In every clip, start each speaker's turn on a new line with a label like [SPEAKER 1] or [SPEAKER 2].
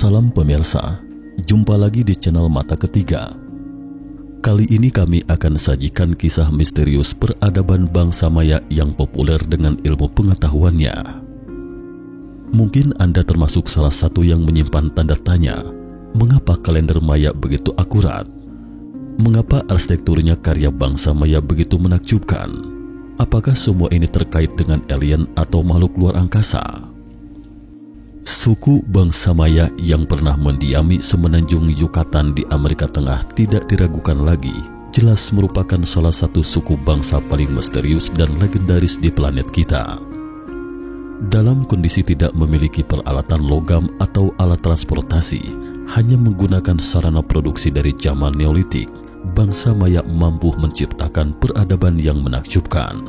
[SPEAKER 1] Salam pemirsa, jumpa lagi di channel Mata Ketiga. Kali ini kami akan sajikan kisah misterius peradaban bangsa Maya yang populer dengan ilmu pengetahuannya. Mungkin Anda termasuk salah satu yang menyimpan tanda tanya, mengapa kalender Maya begitu akurat? Mengapa arsitekturnya karya bangsa Maya begitu menakjubkan? Apakah semua ini terkait dengan alien atau makhluk luar angkasa? Suku bangsa Maya yang pernah mendiami semenanjung Yucatan di Amerika Tengah tidak diragukan lagi, jelas merupakan salah satu suku bangsa paling misterius dan legendaris di planet kita. Dalam kondisi tidak memiliki peralatan logam atau alat transportasi, hanya menggunakan sarana produksi dari zaman Neolitik, bangsa Maya mampu menciptakan peradaban yang menakjubkan.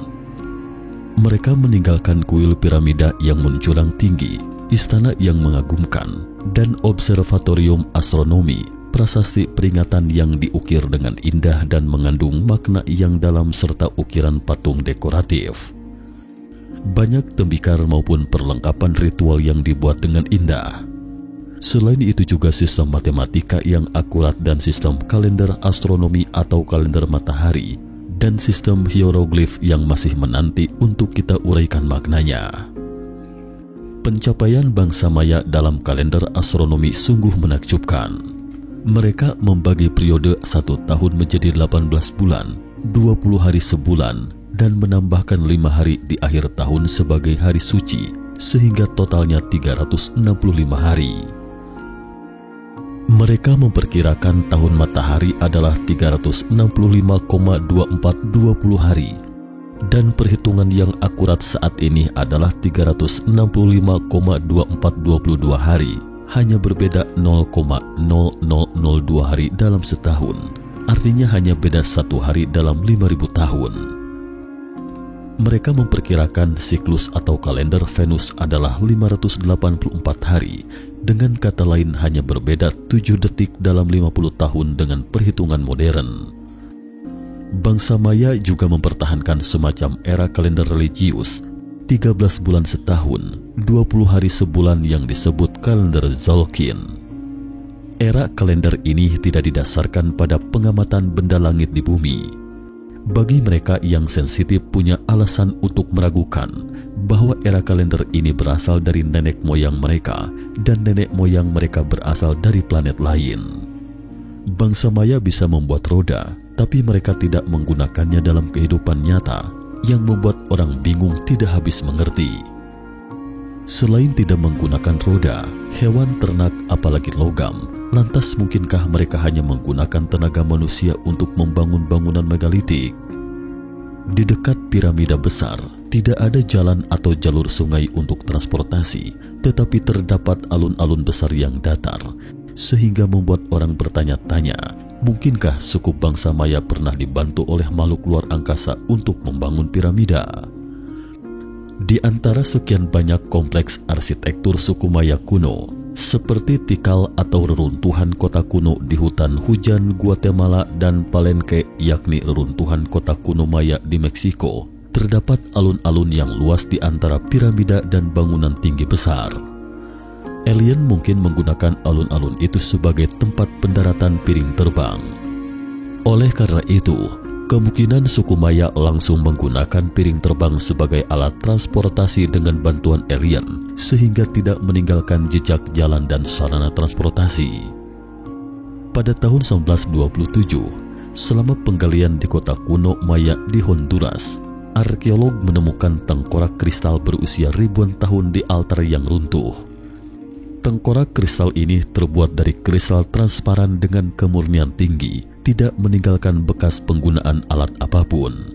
[SPEAKER 1] Mereka meninggalkan kuil piramida yang menjulang tinggi, istana yang mengagumkan, dan observatorium astronomi, prasasti peringatan yang diukir dengan indah dan mengandung makna yang dalam serta ukiran patung dekoratif. Banyak tembikar maupun perlengkapan ritual yang dibuat dengan indah. Selain itu juga sistem matematika yang akurat dan sistem kalender astronomi atau kalender matahari, dan sistem hieroglif yang masih menanti untuk kita uraikan maknanya. Pencapaian bangsa Maya dalam kalender astronomi sungguh menakjubkan. Mereka membagi periode 1 tahun menjadi 18 bulan, 20 hari sebulan, dan menambahkan 5 hari di akhir tahun sebagai hari suci, sehingga totalnya 365 hari. Mereka memperkirakan tahun matahari adalah 365,2420 hari. Dan perhitungan yang akurat saat ini adalah 365,2422 hari, hanya berbeda 0,0002 hari dalam setahun. Artinya hanya beda 1 hari dalam 5.000 tahun. Mereka memperkirakan siklus atau kalender Venus adalah 584 hari, dengan kata lain hanya berbeda 7 detik dalam 50 tahun dengan perhitungan modern. Bangsa Maya juga mempertahankan semacam era kalender religius, 13 bulan setahun, 20 hari sebulan yang disebut kalender Tzolk'in. Era kalender ini tidak didasarkan pada pengamatan benda langit di bumi. Bagi mereka yang sensitif punya alasan untuk meragukan bahwa era kalender ini berasal dari nenek moyang mereka dan nenek moyang mereka berasal dari planet lain. Bangsa Maya bisa membuat roda, tapi mereka tidak menggunakannya dalam kehidupan nyata, yang membuat orang bingung tidak habis mengerti. Selain tidak menggunakan roda, hewan, ternak, apalagi logam, lantas mungkinkah mereka hanya menggunakan tenaga manusia untuk membangun bangunan megalitik? Di dekat piramida besar, tidak ada jalan atau jalur sungai untuk transportasi, tetapi terdapat alun-alun besar yang datar, sehingga membuat orang bertanya-tanya, mungkinkah suku bangsa Maya pernah dibantu oleh makhluk luar angkasa untuk membangun piramida? Di antara sekian banyak kompleks arsitektur suku Maya kuno, seperti Tikal atau reruntuhan kota kuno di hutan hujan Guatemala dan Palenque, yakni reruntuhan kota kuno Maya di Meksiko, terdapat alun-alun yang luas di antara piramida dan bangunan tinggi besar. Alien mungkin menggunakan alun-alun itu sebagai tempat pendaratan piring terbang. Oleh karena itu, kemungkinan suku Maya langsung menggunakan piring terbang sebagai alat transportasi dengan bantuan alien, sehingga tidak meninggalkan jejak jalan dan sarana transportasi. Pada tahun 1927, selama penggalian di kota kuno Maya di Honduras, arkeolog menemukan tengkorak kristal berusia ribuan tahun di altar yang runtuh. Tengkorak kristal ini terbuat dari kristal transparan dengan kemurnian tinggi, tidak meninggalkan bekas penggunaan alat apapun.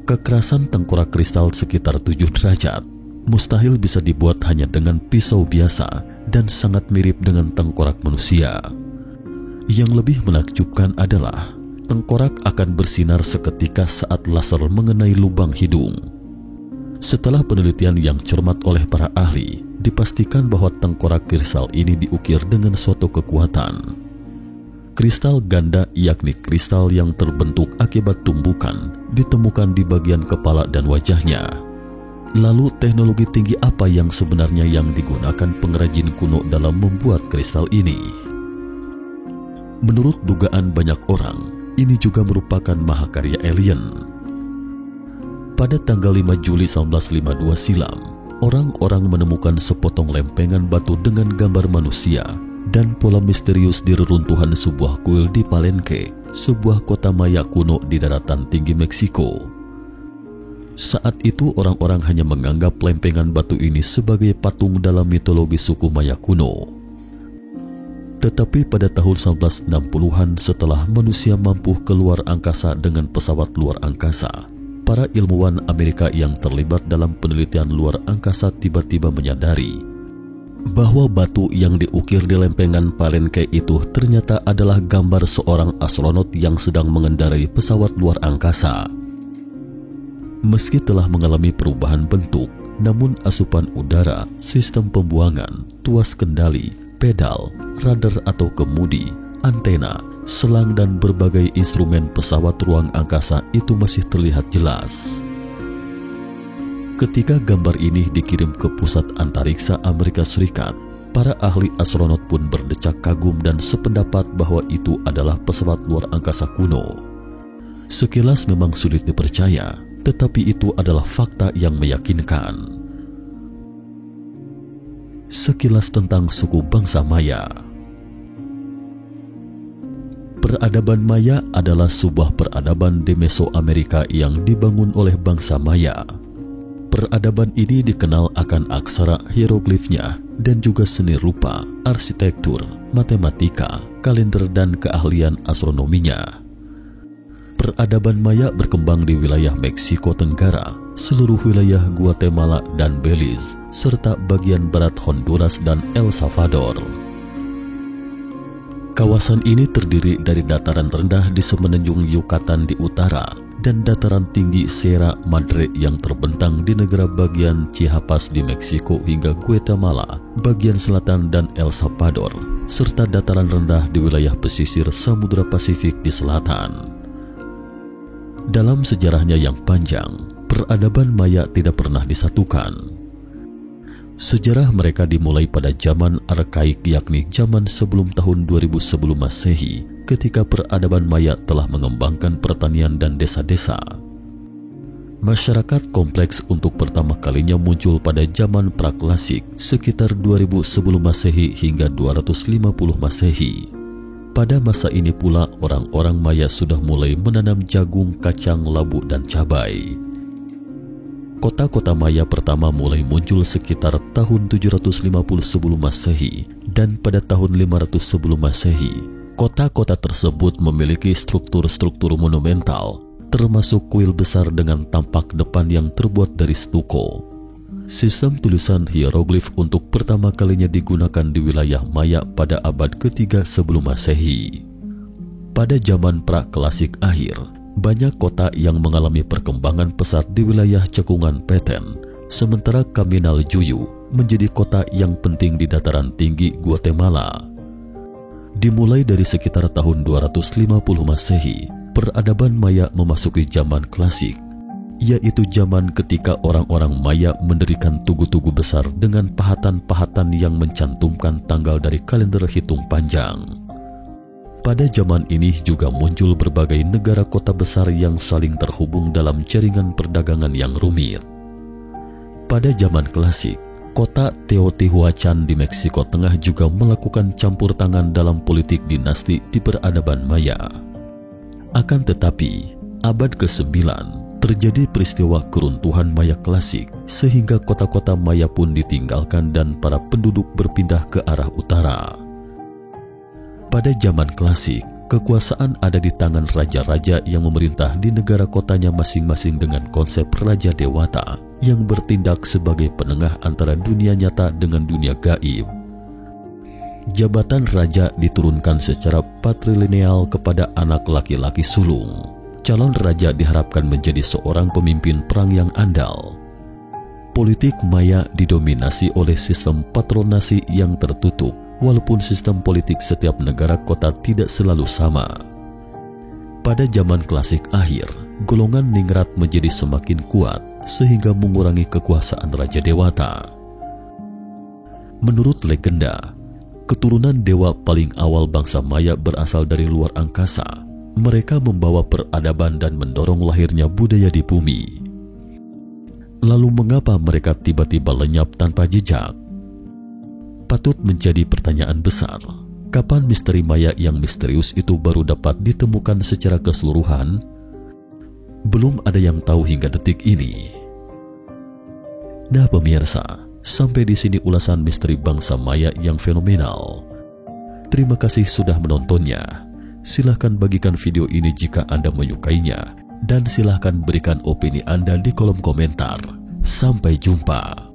[SPEAKER 1] Kekerasan tengkorak kristal sekitar 7 derajat, mustahil bisa dibuat hanya dengan pisau biasa dan sangat mirip dengan tengkorak manusia. Yang lebih menakjubkan adalah tengkorak akan bersinar seketika saat laser mengenai lubang hidung. Setelah penelitian yang cermat oleh para ahli, dipastikan bahwa tengkorak kristal ini diukir dengan suatu kekuatan. Kristal ganda, yakni kristal yang terbentuk akibat tumbukan, ditemukan di bagian kepala dan wajahnya. Lalu teknologi tinggi apa yang sebenarnya yang digunakan pengrajin kuno dalam membuat kristal ini? Menurut dugaan banyak orang, ini juga merupakan mahakarya alien. Pada tanggal 5 Juli 1952 silam, orang-orang menemukan sepotong lempengan batu dengan gambar manusia dan pola misterius di reruntuhan sebuah kuil di Palenque, sebuah kota Maya kuno di daratan tinggi Meksiko. Saat itu orang-orang hanya menganggap lempengan batu ini sebagai patung dalam mitologi suku Maya kuno. Tetapi pada tahun 1960-an setelah manusia mampu keluar angkasa dengan pesawat luar angkasa, para ilmuwan Amerika yang terlibat dalam penelitian luar angkasa tiba-tiba menyadari bahwa batu yang diukir di lempengan Palenque itu ternyata adalah gambar seorang astronot yang sedang mengendarai pesawat luar angkasa. Meski telah mengalami perubahan bentuk, namun asupan udara, sistem pembuangan, tuas kendali, pedal, radar atau kemudi, antena, selang dan berbagai instrumen pesawat ruang angkasa itu masih terlihat jelas. Ketika gambar ini dikirim ke Pusat Antariksa Amerika Serikat, para ahli astronot pun berdecak kagum dan sependapat bahwa itu adalah pesawat luar angkasa kuno. Sekilas memang sulit dipercaya, tetapi itu adalah fakta yang meyakinkan. Sekilas tentang suku bangsa Maya. Peradaban Maya adalah sebuah peradaban di Mesoamerika yang dibangun oleh bangsa Maya. Peradaban ini dikenal akan aksara hieroglifnya dan juga seni rupa, arsitektur, matematika, kalender dan keahlian astronominya. Peradaban Maya berkembang di wilayah Meksiko Tenggara, seluruh wilayah Guatemala dan Belize, serta bagian barat Honduras dan El Salvador. Kawasan ini terdiri dari dataran rendah di semenanjung Yucatan di utara dan dataran tinggi Sierra Madre yang terbentang di negara bagian Chiapas di Meksiko hingga Guatemala, bagian selatan dan El Salvador, serta dataran rendah di wilayah pesisir Samudra Pasifik di selatan. Dalam sejarahnya yang panjang, peradaban Maya tidak pernah disatukan. Sejarah mereka dimulai pada zaman arkaik, yakni zaman sebelum tahun 2000 sebelum Masehi, ketika peradaban Maya telah mengembangkan pertanian dan desa-desa. Masyarakat kompleks untuk pertama kalinya muncul pada zaman praklasik, sekitar 2000 sebelum Masehi hingga 250 Masehi. Pada masa ini pula orang-orang Maya sudah mulai menanam jagung, kacang, labu, dan cabai. Kota-kota Maya pertama mulai muncul sekitar tahun 750 sebelum Masehi dan pada tahun 500 sebelum Masehi. Kota-kota tersebut memiliki struktur-struktur monumental, termasuk kuil besar dengan tampak depan yang terbuat dari stuko. Sistem tulisan hieroglif untuk pertama kalinya digunakan di wilayah Maya pada abad ketiga sebelum Masehi. Pada zaman pra-klasik akhir, banyak kota yang mengalami perkembangan pesat di wilayah cekungan Petén, sementara Caminal Juyu menjadi kota yang penting di dataran tinggi Guatemala. Dimulai dari sekitar tahun 250 Masehi, peradaban Maya memasuki zaman klasik, yaitu zaman ketika orang-orang Maya mendirikan tugu-tugu besar dengan pahatan-pahatan yang mencantumkan tanggal dari kalender hitung panjang. Pada zaman ini juga muncul berbagai negara kota besar yang saling terhubung dalam jaringan perdagangan yang rumit. Pada zaman klasik, kota Teotihuacan di Meksiko Tengah juga melakukan campur tangan dalam politik dinasti di peradaban Maya. Akan tetapi, abad ke-9 terjadi peristiwa keruntuhan Maya klasik sehingga kota-kota Maya pun ditinggalkan dan para penduduk berpindah ke arah utara. Pada zaman klasik, kekuasaan ada di tangan raja-raja yang memerintah di negara kotanya masing-masing dengan konsep Raja Dewata yang bertindak sebagai penengah antara dunia nyata dengan dunia gaib. Jabatan raja diturunkan secara patrilineal kepada anak laki-laki sulung. Calon raja diharapkan menjadi seorang pemimpin perang yang andal. Politik Maya didominasi oleh sistem patronasi yang tertutup, walaupun sistem politik setiap negara kota tidak selalu sama. Pada zaman klasik akhir, golongan ningrat menjadi semakin kuat sehingga mengurangi kekuasaan Raja Dewata. Menurut legenda, keturunan dewa paling awal bangsa Maya berasal dari luar angkasa. Mereka membawa peradaban dan mendorong lahirnya budaya di bumi. Lalu mengapa mereka tiba-tiba lenyap tanpa jejak? Patut menjadi pertanyaan besar. Kapan misteri Maya yang misterius itu baru dapat ditemukan secara keseluruhan? Belum ada yang tahu hingga detik ini. Nah pemirsa, sampai di sini ulasan misteri bangsa Maya yang fenomenal. Terima kasih sudah menontonnya. Silahkan bagikan video ini jika Anda menyukainya. Dan silahkan berikan opini Anda di kolom komentar. Sampai jumpa.